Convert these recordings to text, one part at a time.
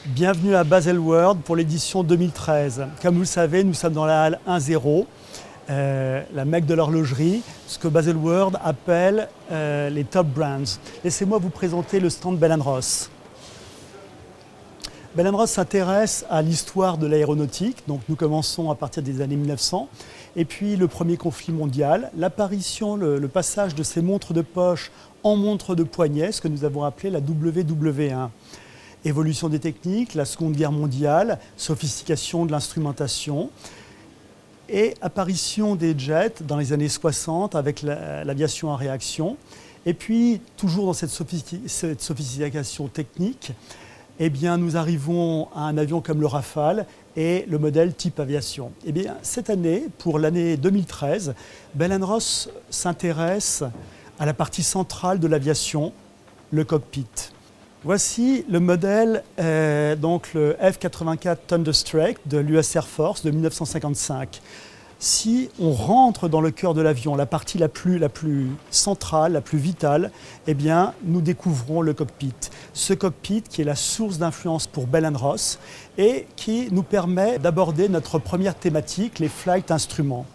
Bienvenue à Baselworld pour l'édition 2013. Comme vous le savez, nous sommes dans la halle 1.0, la mecque de l'horlogerie, ce que Baselworld appelle les top brands. Laissez-moi vous présenter le stand Bell & Ross. Bell & Ross s'intéresse à l'histoire de l'aéronautique, donc nous commençons à partir des années 1900, et puis le premier conflit mondial, l'apparition, le passage de ces montres de poche en montres de poignet, ce que nous avons appelé la WW1. Évolution des techniques, la Seconde Guerre mondiale, sophistication de l'instrumentation et apparition des jets dans les années 60 avec l'aviation à réaction. Et puis, toujours dans cette sophistication technique, eh bien, nous arrivons à un avion comme le Rafale et le modèle type aviation. Eh bien, cette année, pour l'année 2013, Bell & Ross s'intéresse à la partie centrale de l'aviation, le cockpit. Voici le modèle, donc le F-84 Thunderstrike de l'US Air Force de 1955. Si on rentre dans le cœur de l'avion, la partie la plus centrale, la plus vitale, eh bien, nous découvrons le cockpit. Ce cockpit qui est la source d'influence pour Bell & Ross et qui nous permet d'aborder notre première thématique, les flight instruments.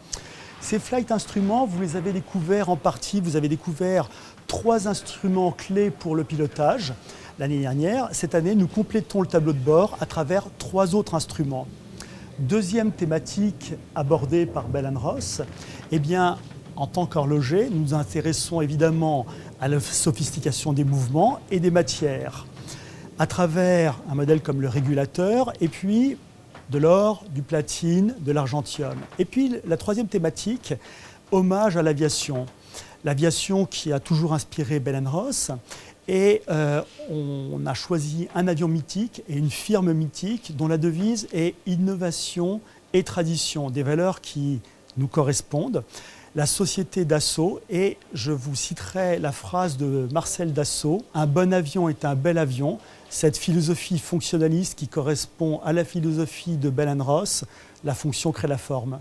Ces flight instruments, vous les avez découverts en partie, vous avez découvert 3 instruments clés pour le pilotage l'année dernière. Cette année, nous complétons le tableau de bord à travers 3 autres instruments. Deuxième thématique abordée par Bell & Ross, eh bien, en tant qu'horloger, nous nous intéressons évidemment à la sophistication des mouvements et des matières, à travers un modèle comme le régulateur, et puis de l'or, du platine, de l'argentium. Et puis la troisième thématique, hommage à l'aviation. L'aviation qui a toujours inspiré Bell & Ross. Et on a choisi un avion mythique et une firme mythique dont la devise est innovation et tradition, des valeurs qui nous correspondent. La société Dassault, et je vous citerai la phrase de Marcel Dassault, « Un bon avion est un bel avion ». Cette philosophie fonctionnaliste qui correspond à la philosophie de Bell & Ross, la fonction crée la forme.